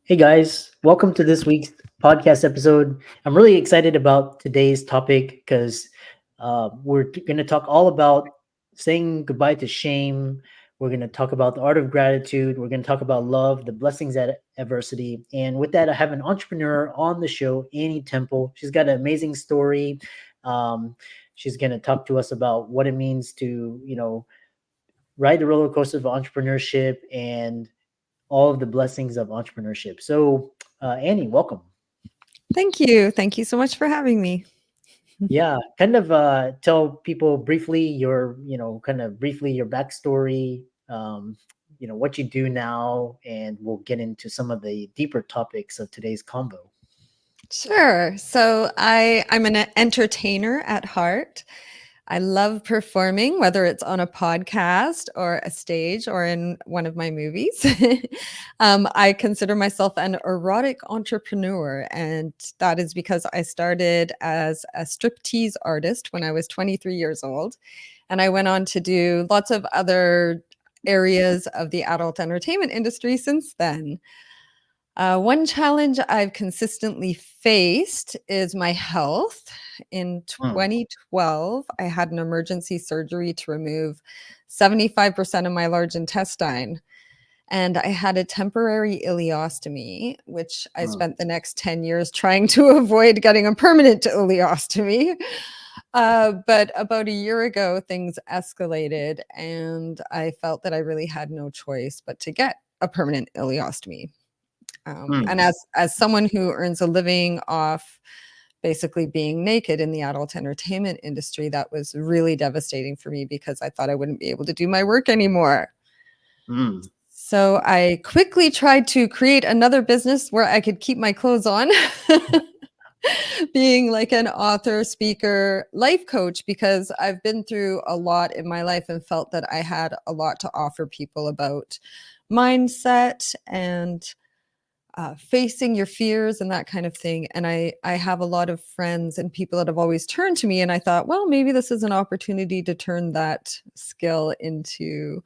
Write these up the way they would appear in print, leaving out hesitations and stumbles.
Hey guys, welcome to this week's podcast episode. I'm really excited about today's topic because we're going to talk all about saying goodbye to shame. We're going to talk about the art of gratitude. We're going to talk about love, the blessings at adversity. And with that, I have an entrepreneur on the show, Annie Temple. She's got an amazing story. Um, she's going to talk to us about what it means to, ride the roller coaster of entrepreneurship and all of the blessings of entrepreneurship. So, Annie, welcome. Thank you. Thank you so much for having me. Yeah, kind of tell people briefly kind of briefly your backstory, what you do now, and we'll get into some of the deeper topics of today's convo. Sure. So I'm an entertainer at heart. I love performing, whether it's on a podcast or a stage or in one of my movies. I consider myself an erotic entrepreneur, and that is because I started as a striptease artist when I was 23 years old. And I went on to do lots of other areas of the adult entertainment industry since then. One challenge I've consistently faced is my health. In Mm, 2012, I had an emergency surgery to remove 75% of my large intestine. And I had a temporary ileostomy, which I mm, spent the next 10 years trying to avoid getting a permanent ileostomy. But about a year ago, things escalated, and I felt that I really had no choice but to get a permanent ileostomy. And mm. as someone who earns a living off basically being naked in the adult entertainment industry, that was really devastating for me because I thought I wouldn't be able to do my work anymore. Mm. So I quickly tried to create another business where I could keep my clothes on, being like an author, speaker, life coach, because I've been through a lot in my life and felt that I had a lot to offer people about mindset and facing your fears and that kind of thing. And I have a lot of friends and people that have always turned to me, and I thought, well, maybe this is an opportunity to turn that skill into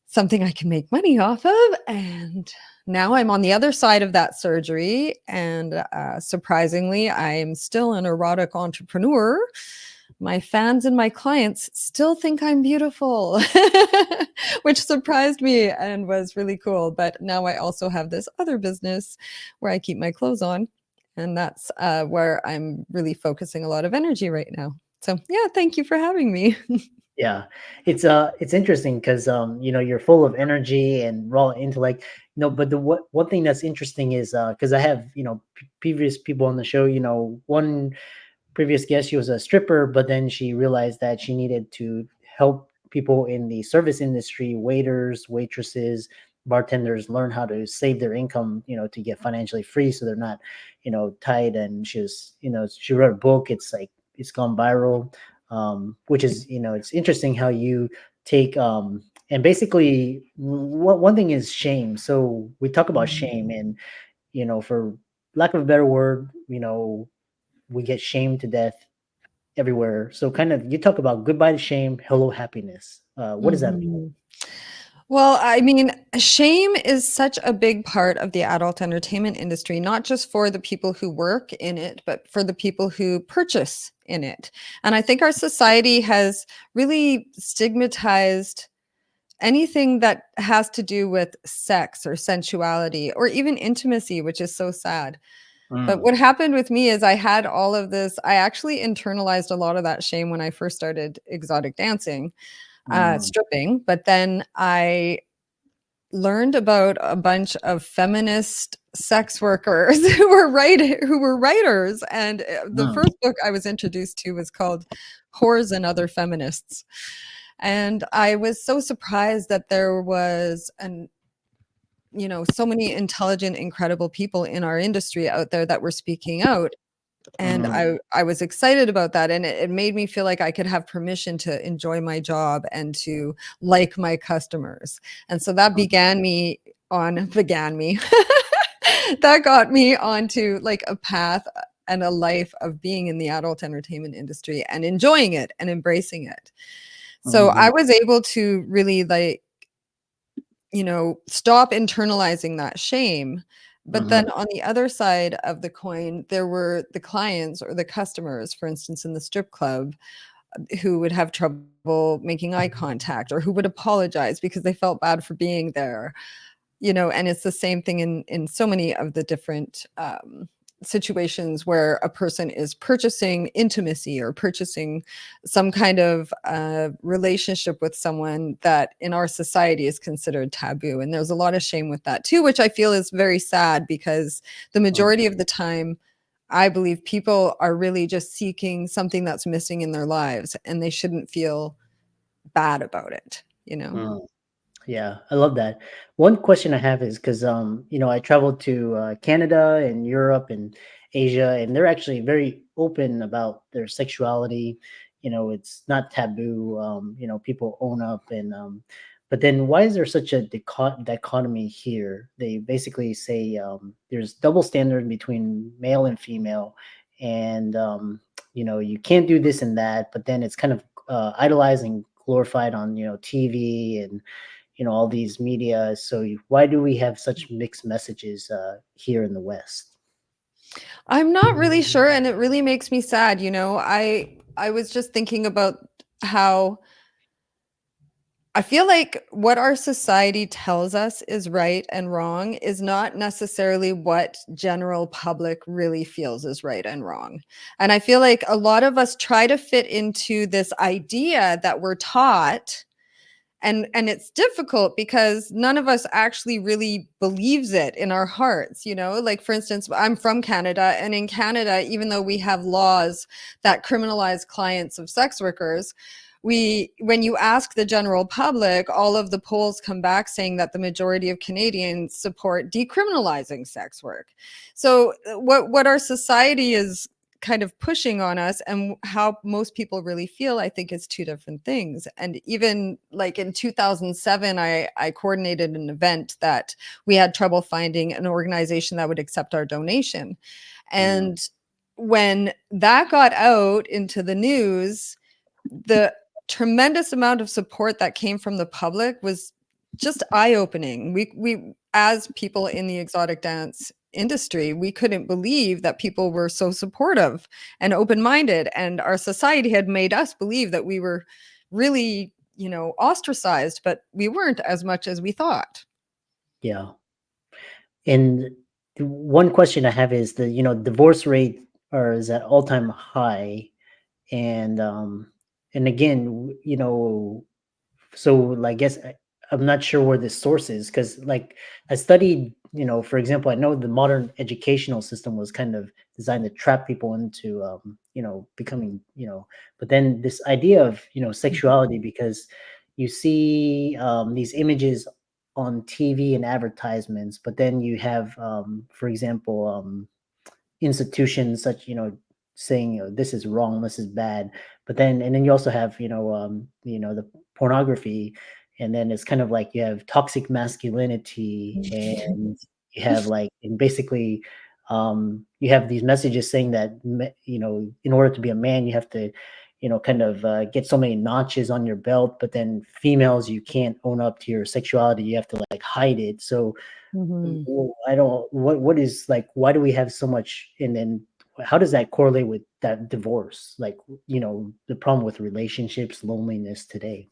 something I can make money off of. And now I'm on the other side of that surgery, and surprisingly, I am still an erotic entrepreneur. My fans and my clients still think I'm beautiful, which surprised me and was really cool. But now I also have this other business where I keep my clothes on. And that's where I'm really focusing a lot of energy right now. So, yeah, thank you for having me. Yeah, it's interesting because you're full of energy and raw intellect. But the one thing that's interesting is because I have previous people on the show. One previous guest, she was a stripper, but then she realized that she needed to help people in the service industry, waiters, waitresses, bartenders, learn how to save their income, to get financially free so they're not, tied. And she wrote a book. It's like it's gone viral, which is, it's interesting how you take and basically one thing is shame. So we talk about shame, and for lack of a better word, we get shamed to death everywhere. So kind of you talk about goodbye to shame, hello happiness. What does that mean? Mhm. Well, I mean, shame is such a big part of the adult entertainment industry, not just for the people who work in it, but for the people who purchase in it. And I think our society has really stigmatized anything that has to do with sex or sensuality or even intimacy, which is so sad. But Mm, what happened with me is I had all of this, I actually internalized a lot of that shame when I first started exotic dancing, mm, stripping. But then I learned about a bunch of feminist sex workers who were writers, and the mm, first book I was introduced to was called Whores and Other Feminists. And I was so surprised that there was an so many intelligent, incredible people in our industry out there that were speaking out. And mm, I was excited about that, and it made me feel like I could have permission to enjoy my job and to like my customers. And so that mm, began me. That got me onto like a path and a life of being in the adult entertainment industry and enjoying it and embracing it. So mhm, I was able to really stop internalizing that shame But Mhm. then on the other side of the coin, there were the clients or the customers, for instance, in the strip club, who would have trouble making eye contact or who would apologize because they felt bad for being there, and it's the same thing in so many of the different situations where a person is purchasing intimacy or purchasing some kind of relationship with someone that in our society is considered taboo. And there's a lot of shame with that too, which I feel is very sad, because the Mm, majority of the time, I believe people are really just seeking something that's missing in their lives, and they shouldn't feel bad about it. mm. Yeah, I love that. One question I have is because I traveled to Canada and Europe and Asia, and they're actually very open about their sexuality. It's not taboo. People own up, and but then why is there such a dichotomy here? They basically say there's double standard between male and female, and you can't do this and that, but then it's kind of idolized and glorified on TV and all these media. So why do we have such mixed messages here in the West? I'm not really sure, and it really makes me sad. I was just thinking about how I feel like what our society tells us is right and wrong is not necessarily what general public really feels is right and wrong. And I feel like a lot of us try to fit into this idea that we're taught, and it's difficult because none of us actually really believes it in our hearts. Like, for instance, I'm from Canada, and in Canada, even though we have laws that criminalize clients of sex workers, when you ask the general public, all of the polls come back saying that the majority of Canadians support decriminalizing sex work. So what our society is kind of pushing on us and how most people really feel, I think, is two different things. And even like in 2007, I coordinated an event that we had trouble finding an organization that would accept our donation. Mm, And when that got out into the news, the tremendous amount of support that came from the public was just eye-opening. We as people in the exotic dance industry, we couldn't believe that people were so supportive and open-minded, and our society had made us believe that we were really, ostracized, but we weren't as much as we thought. yeah. And one question I have is the divorce rate is at all time high, and again so like, I guess I'm not sure where this source is because like I studied, for example, I know the modern educational system was kind of designed to trap people into becoming, but then this idea of sexuality, because you see these images on TV and advertisements, but then you have for example institutions such saying this is wrong, this is bad, but then you also have the pornography, and then it's kind of like you have toxic masculinity, and you have like, and basically you have these messages saying that in order to be a man you have to kind of get so many notches on your belt, but then females, you can't own up to your sexuality, you have to like hide it. So Mhm. I don't, what is like, why do we have so much, and then how does that correlate with that divorce? Like, the problem with relationships, loneliness today.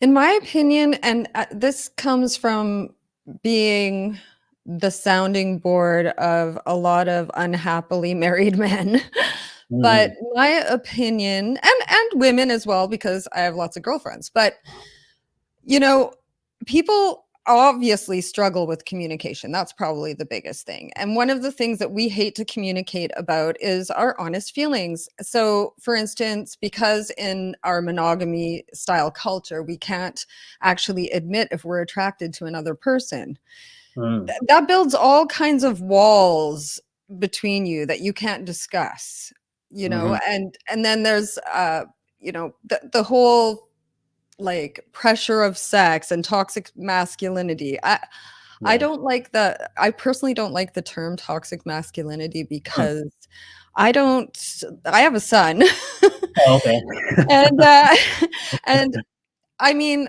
In my opinion, and this comes from being the sounding board of a lot of unhappily married men. But Mhm, my opinion, and women as well, because I have lots of girlfriends, but you know, people obviously struggle with communication. That's probably the biggest thing. And one of the things that we hate to communicate about is our honest feelings. So, for instance, because in our monogamy style culture, we can't actually admit if we're attracted to another person. mm, That builds all kinds of walls between you that you can't discuss, mhm, and then there's the whole like pressure of sex and toxic masculinity. yeah. I personally don't like the term toxic masculinity Mm. because I have a son. Oh, okay. And and I mean,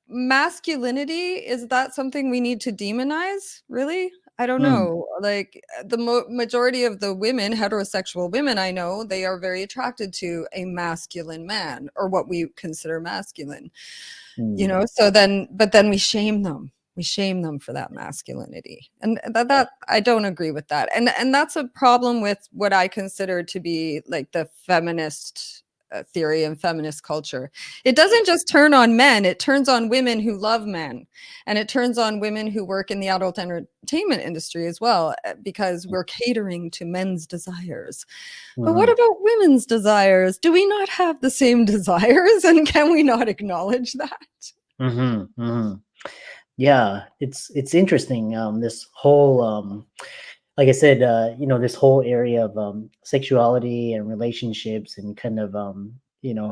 masculinity, is that something we need to demonize, really? I don't Mm, know. Like the majority of the women, heterosexual women I know, they are very attracted to a masculine man or what we consider masculine. mm, So then, but then we shame them for that masculinity, and that I don't agree with that, and that's a problem with what I consider to be like the feminist theory and feminist culture. It doesn't just turn on men, it turns on women who love men, and it turns on women who work in the adult entertainment industry as well, because we're catering to men's desires. But what mhm, about women's desires? Do we not have the same desires? And can we not acknowledge that? mhm, mhm. Yeah, it's interesting. This whole like I said, this whole area of sexuality and relationships and kind of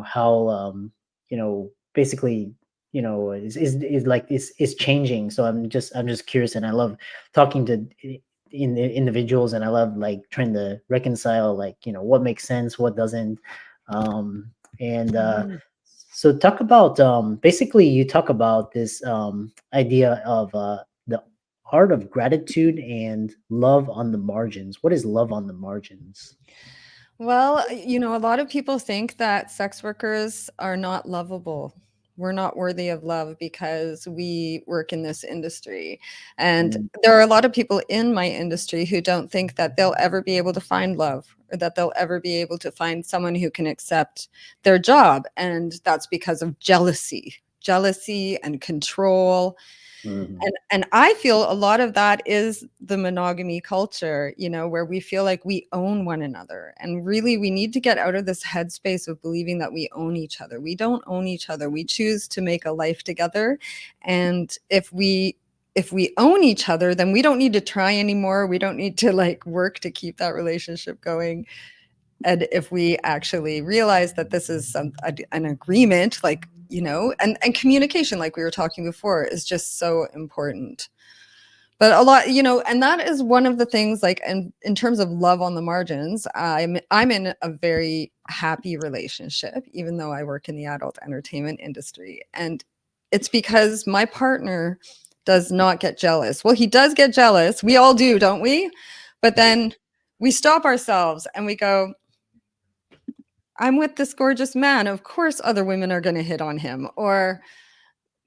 how basically is like is changing. So I'm just curious, and I love talking to individuals, and I love like trying to reconcile like what makes sense, what doesn't, and Mhm. so talk about basically you talk about this idea of the art of gratitude and love on the margins. What is love on the margins? Well, a lot of people think that sex workers are not lovable. We're not worthy of love because we work in this industry. And Mm, there are a lot of people in my industry who don't think that they'll ever be able to find love or that they'll ever be able to find someone who can accept their job. And that's because of jealousy and control. mhm, And I feel a lot of that is the monogamy culture, where we feel like we own one another. And really, we need to get out of this headspace of believing that we own each other. We don't own each other. We choose to make a life together. And if we own each other, then we don't need to try anymore. We don't need to like work to keep that relationship going. And if we actually realize that this is an agreement, like, and communication, like we were talking before, is just so important. But a lot, and that is one of the things, like, in terms of love on the margins, I'm in a very happy relationship, even though I work in the adult entertainment industry. And it's because my partner does not get jealous. Well, he does get jealous. We all do, don't we? But then we stop ourselves and we go, I'm with this gorgeous man. Of course, other women are going to hit on him. Or,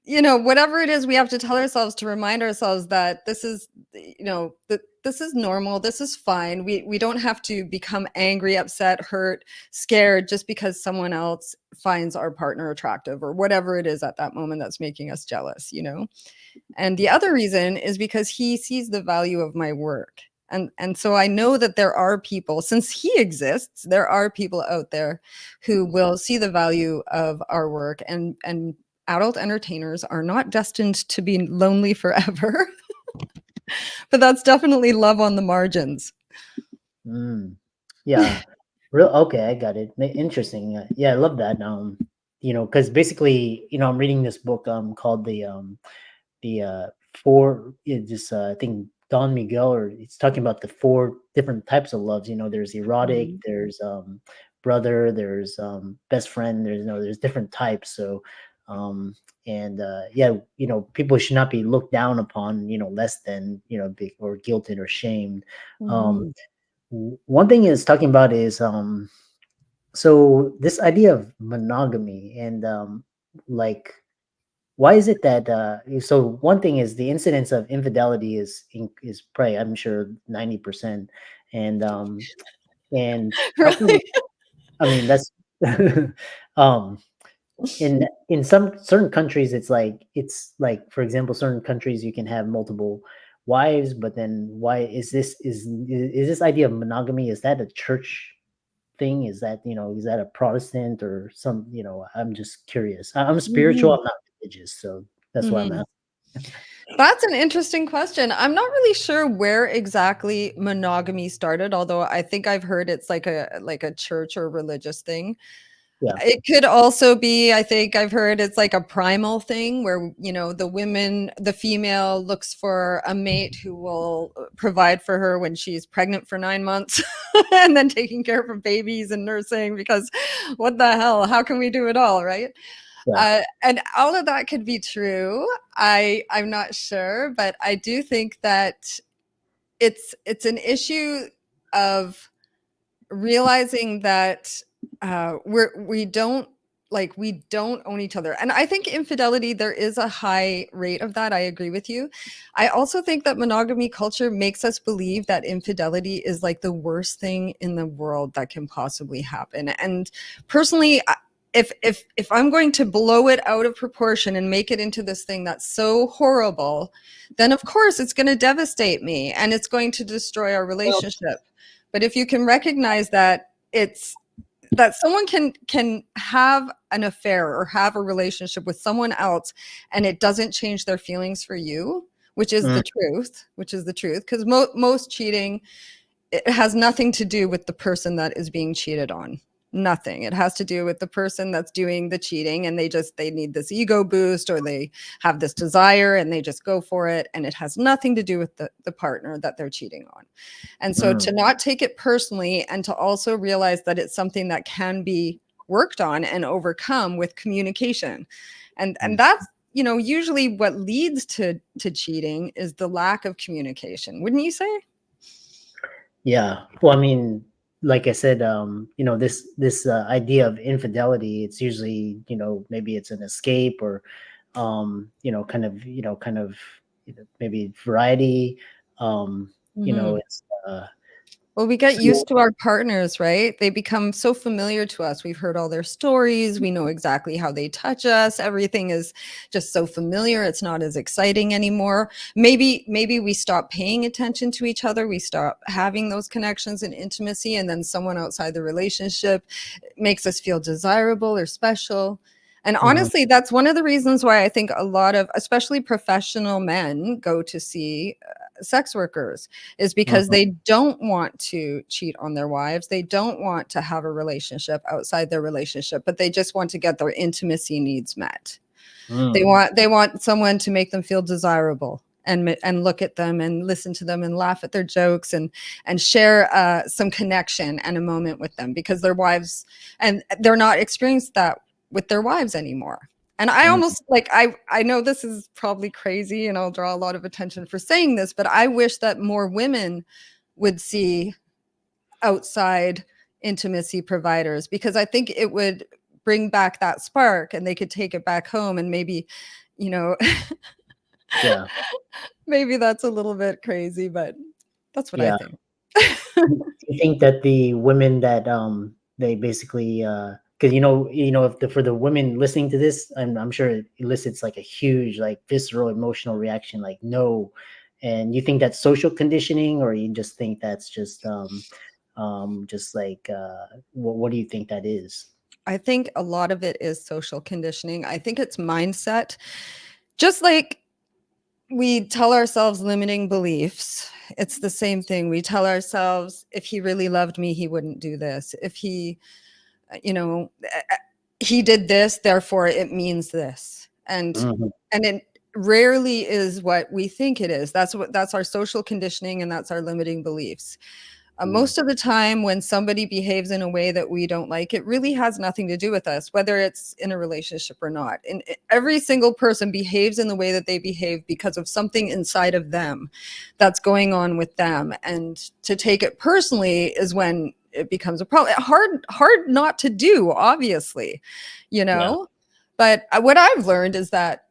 whatever it is we have to tell ourselves to remind ourselves that this is, that this is normal. This is fine. We don't have to become angry, upset, hurt, scared just because someone else finds our partner attractive or whatever it is at that moment that's making us jealous. And the other reason is because he sees the value of my work. And so I know that there are people, since he exists, there are people out there who will see the value of our work, and adult entertainers are not destined to be lonely forever. But that's definitely love on the margins. mm. Yeah, real okay. I got it. Interesting. Yeah, I love that. Because basically, I'm reading this book called the four just I think Don Miguel, or it's talking about the four different types of loves. There's erotic, Mhm. there's brother, there's best friend, there's different types. So um and yeah, people should not be looked down upon, less than, or guilted or shamed. um Mhm. One thing is talking about is so this idea of monogamy and like why is it that so one thing is the incidence of infidelity is probably, I'm sure, 90%. And um and how Really? come, I mean, that's um in some certain countries it's like, for example, certain countries you can have multiple wives, but then why is this idea of monogamy, is that a church thing? Is that a Protestant or some, I'm just curious. I'm spiritual, Mhm. I'm not religious, so that's why I'm Mhm. asking. That's an interesting question. I'm not really sure where exactly monogamy started, although I think I've heard it's like a church or religious thing. Yeah. It could also be, I think I've heard it's like a primal thing where, the female looks for a mate who will provide for her when she's pregnant for 9 months and then taking care of her babies and nursing, because what the hell? How can we do it all, right? Yeah. And all of that could be true. I'm not sure, but I do think that it's an issue of realizing that we don't own each other. And I think infidelity, there is a high rate of that. I agree with you. I also think that monogamy culture makes us believe that infidelity is like the worst thing in the world that can possibly happen. And personally, if I'm going to blow it out of proportion and make it into this thing that's so horrible, then of course it's going to devastate me and it's going to destroy our Well, relationship. But if you can recognize that it's that someone can have an affair or have a relationship with someone else and it doesn't change their feelings for you, mm, which is the truth, because most cheating, it has nothing to do with the person that is being cheated on. Nothing. It has to do with the person that's doing the cheating, and they need this ego boost, or they have this desire and they just go for it, and it has nothing to do with the partner that they're cheating on. And so mm, to not take it personally, and to also realize that it's something that can be worked on and overcome with communication. And mm. that's, usually what leads to cheating is the lack of communication, wouldn't you say? Yeah. Well, I mean, like I said, this idea of infidelity, it's usually, maybe it's an escape, or kind of maybe variety. Mhm. It's Well, we get so used to our partners, right? They become so familiar to us. We've heard all their stories. We know exactly how they touch us. Everything is just so familiar. It's not as exciting anymore. Maybe we stop paying attention to each other. We stop having those connections and intimacy, and then someone outside the relationship makes us feel desirable or special. And mhm, honestly, that's one of the reasons why I think a lot of, especially professional men, go to see sex workers, is because mhm, they don't want to cheat on their wives. They don't want to have a relationship outside their relationship, but they just want to get their intimacy needs met. They mm, want someone to make them feel desirable, and look at them and listen to them and laugh at their jokes, and share some connection and a moment with them, because their wives, and they're not experienced that with their wives anymore. And I mm, almost like, I know this is probably crazy and I'll draw a lot of attention for saying this, but I wish that more women would see outside intimacy providers, because I think it would bring back that spark and they could take it back home. And maybe, you know, yeah, maybe that's a little bit crazy, but that's what I yeah. think. Do you think that the women that they basically because if for the women listening to this, I'm sure it elicits like a huge, like, visceral emotional reaction, like, no. And you think that's social conditioning, or you just think that's just like what do you think that is? I think a lot of it is social conditioning. I think it's mindset. Just like we tell ourselves limiting beliefs, it's the same thing. We tell ourselves, if he really loved me, he wouldn't do this. If he, you know, he did this, therefore it means this. Mhm, And it rarely is what we think it is. That's our social conditioning, and that's our limiting beliefs. mm, Most of the time, when somebody behaves in a way that we don't like, it really has nothing to do with us, whether it's in a relationship or not. And every single person behaves in the way that they behave because of something inside of them that's going on with them. And to take it personally is when it becomes a problem. Hard not to do, obviously, you yeah. know. But what I've learned is that,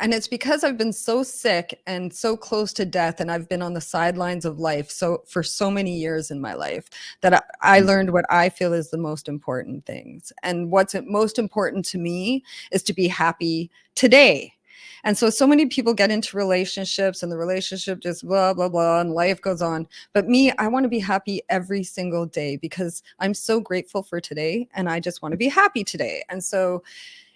and it's because I've been so sick and so close to death, and I've been on the sidelines of life so for so many years in my life, that I Mm, learned what I feel is the most important things. And what's most important to me is to be happy today. And so many people get into relationships and the relationship just blah blah blah and life goes on. But me, I want to be happy every single day, because I'm so grateful for today and I just want to be happy today. And so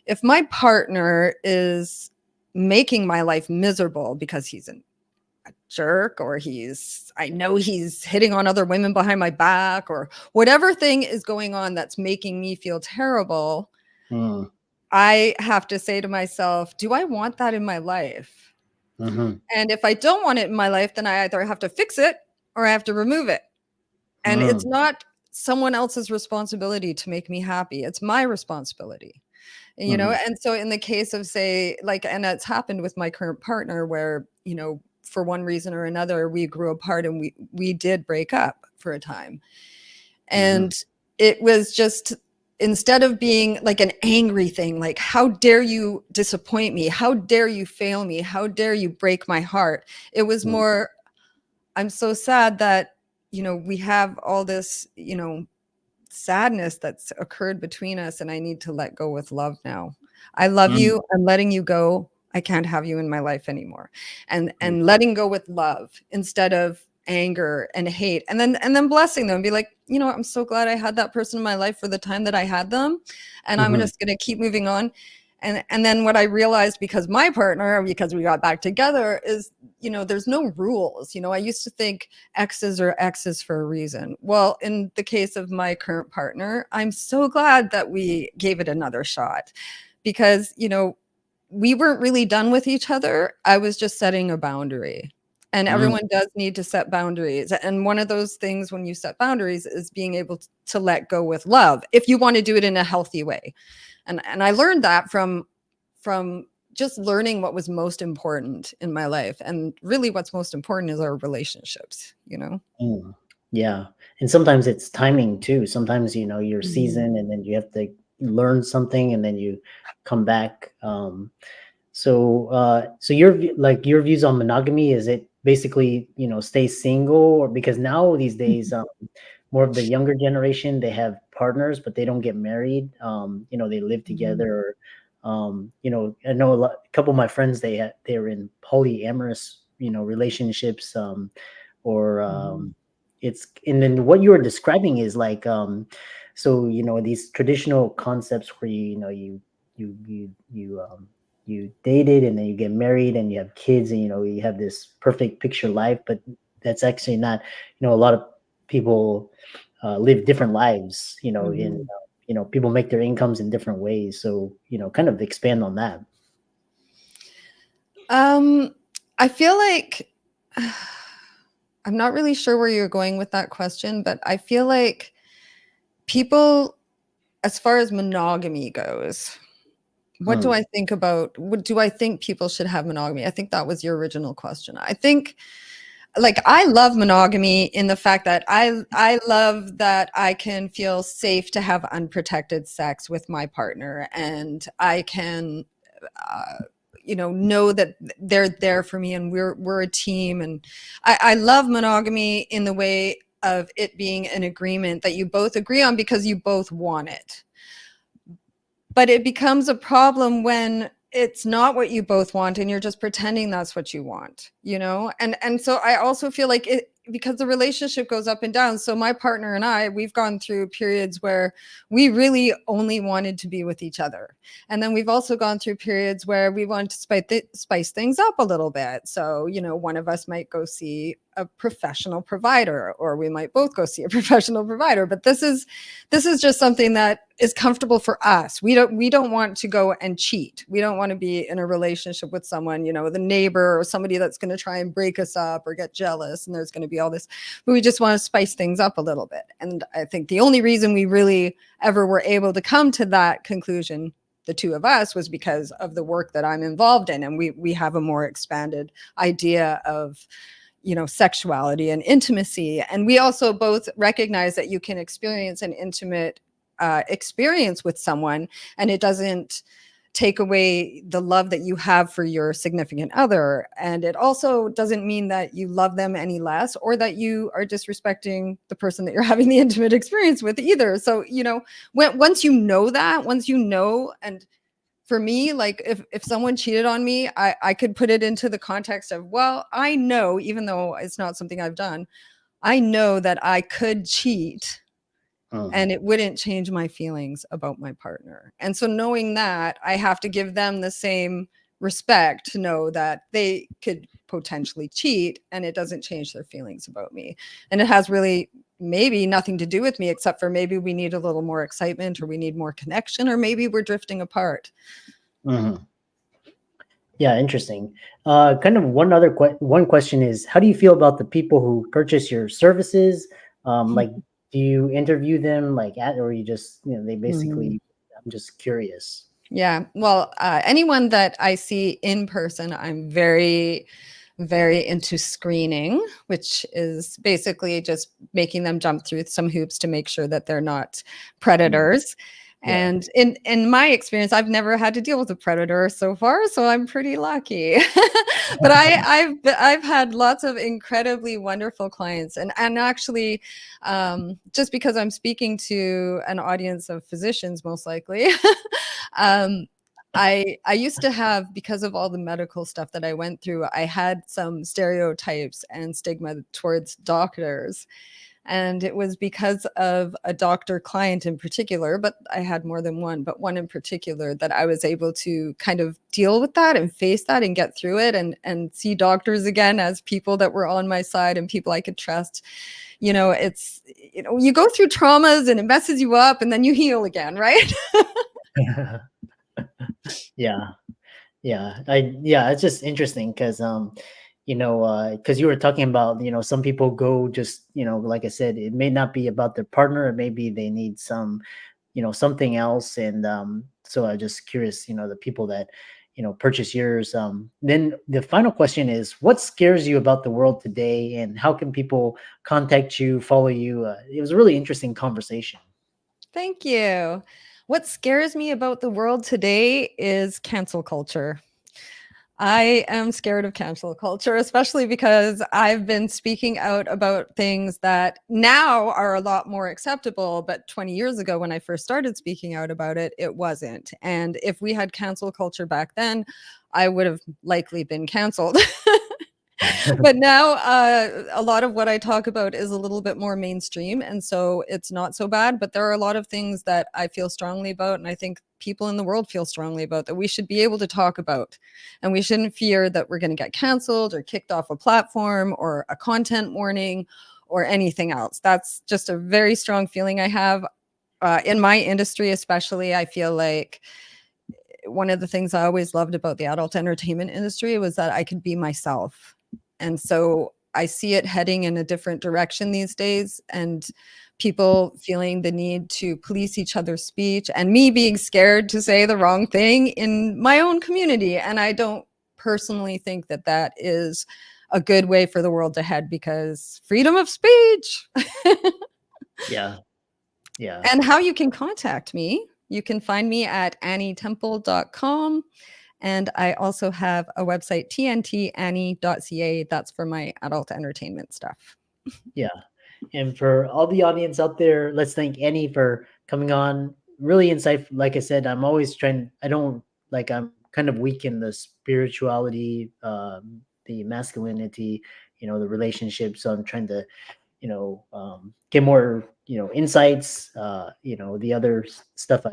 if my partner is making my life miserable because he's a jerk, or I know he's hitting on other women behind my back, or whatever thing is going on that's making me feel terrible, mm, I have to say to myself, do I want that in my life? mhm, And if I don't want it in my life, then I either have to fix it or I have to remove it. And it's mm, not someone else's responsibility to make me happy. It's my responsibility. mhm, And so in the case of, say, like, and it's happened with my current partner, where for one reason or another, we grew apart and we did break up for a time. Mhm. And it was just, instead of being like an angry thing, like, how dare you disappoint me? How dare you fail me? How dare you break my heart? It was Mhm. more, I'm so sad that, we have all this, sadness that's occurred between us, and I need to let go with love now. I love Mm. you. I'm letting you go. I can't have you in my life anymore. And Mm. letting go with love instead of anger and hate. And then blessing them, be like, I'm so glad I had that person in my life for the time that I had them. And I'm Mhm. just going to keep moving on. And then what I realized, because my partner, because we got back together, is, there's no rules. I used to think exes are exes for a reason. Well, in the case of my current partner, I'm so glad that we gave it another shot, because, we weren't really done with each other. I was just setting a boundary. And Mm. everyone does need to set boundaries. And one of those things when you set boundaries is being able to let go with love, if you want to do it in a healthy way. And I learned that from just learning what was most important in my life. And really what's most important is our relationships. Mm. Yeah, and sometimes it's timing too. Sometimes, your Mhm. season and then you have to learn something and then you come back. So your views on monogamy, is it basically, stay single, or because now these days, more of the younger generation, they have partners, but they don't get married. They live Mhm. together. I know a couple of my friends, they're in polyamorous, relationships, or Mhm. it's and then what you were describing is like, so these traditional concepts where you dated and then you get married and you have kids and you have this perfect picture life, but that's actually not. A lot of people live different lives. In Mhm. people make their incomes in different ways. So kind of expand on that. Um, I feel like I'm not really sure where you're going with that question, but I feel like people, as far as monogamy goes, what do Mm, I think about, what do I think people should have monogamy? I think that was your original question. I think, like, I love monogamy in the fact that I love that I can feel safe to have unprotected sex with my partner, and I can uh, know that they're there for me, and we're a team. And I love monogamy in the way of it being an agreement that you both agree on because you both want it. But it becomes a problem when it's not what you both want and you're just pretending that's what you want. And so I also feel like it, because the relationship goes up and down. So my partner and I, we've gone through periods where we really only wanted to be with each other, and then we've also gone through periods where we want to spice things up a little bit. So one of us might go see a professional provider, or we might both go see a professional provider. But this is just something that is comfortable for us. We don't want to go and cheat. We don't want to be in a relationship with someone, the neighbor or somebody that's going to try and break us up or get jealous, and there's going to be all this. But we just want to spice things up a little bit. And I think the only reason we really ever were able to come to that conclusion, the two of us, was because of the work that I'm involved in, and we have a more expanded idea of sexuality and intimacy. And we also both recognize that you can experience an intimate experience with someone, and it doesn't take away the love that you have for your significant other. And it also doesn't mean that you love them any less, or that you are disrespecting the person that you're having the intimate experience with either. So, once you know that, and for me, like, if someone cheated on me, I could put it into the context of, well, I know, even though it's not something I've done, I know that I could cheat mm, and it wouldn't change my feelings about my partner. And so knowing that, I have to give them the same respect to know that they could potentially cheat and it doesn't change their feelings about me. And it has really maybe nothing to do with me, except for maybe we need a little more excitement, or we need more connection, or maybe we're drifting apart. mhm. Yeah, interesting. Kind of one question is, how do you feel about the people who purchase your services? Like, do you interview them like or you just, they Mhm. basically, I'm just curious. Yeah. Well, anyone that I see in person, I'm very very into screening, which is basically just making them jump through some hoops to make sure that they're not Mm. predators. Yeah. And in my experience, I've never had to deal with a predator so far, so I'm pretty lucky. But I've had lots of incredibly wonderful clients, and actually, just because I'm speaking to an audience of physicians, most likely, um, I used to have, because of all the medical stuff that I went through, I had some stereotypes and stigma towards doctors. And it was because of a doctor client in particular, but I had more than one, but one in particular, that I was able to kind of deal with that and face that and get through it, and see doctors again as people that were on my side and people I could trust. It's, you go through traumas and it messes you up and then you heal again, right? Yeah. Yeah, it's just interesting because because you were talking about, some people go just, like I said, it may not be about their partner, or maybe they need some, something else. And so I just curious, the people that, purchase yours. Then the final question is, what scares you about the world today, and how can people contact you, follow you? It was a really interesting conversation. Thank you. What scares me about the world today is cancel culture. I am scared of cancel culture, especially because I've been speaking out about things that now are a lot more acceptable. But 20 years ago, when I first started speaking out about it, it wasn't. And if we had cancel culture back then, I would have likely been canceled. But now, a lot of what I talk about is a little bit more mainstream, and so it's not so bad. But there are a lot of things that I feel strongly about, and I think people in the world feel strongly about, that we should be able to talk about, and we shouldn't fear that we're going to get canceled or kicked off a platform or a content warning or anything else. That's just a very strong feeling I have. In my industry, especially, I feel like one of the things I always loved about the adult entertainment industry was that I could be myself. And so I see it heading in a different direction these days, and people feeling the need to police each other's speech, and me being scared to say the wrong thing in my own community. And I don't personally think that that is a good way for the world to head, because freedom of speech. Yeah. Yeah. And how you can contact me, you can find me at annietemple.com. And I also have a website, tntannie.ca. That's for my adult entertainment stuff. Yeah. And for all the audience out there, let's thank Annie for coming on. Really insightful. Like I said, I'm always trying, I don't like, I'm kind of weak in the spirituality, the masculinity, the relationship. So I'm trying to, get more, insights, the other stuff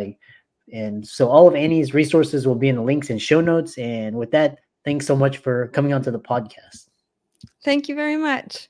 and so all of Annie's resources will be in the links and show notes. And with that, thanks so much for coming onto the podcast. Thank you very much.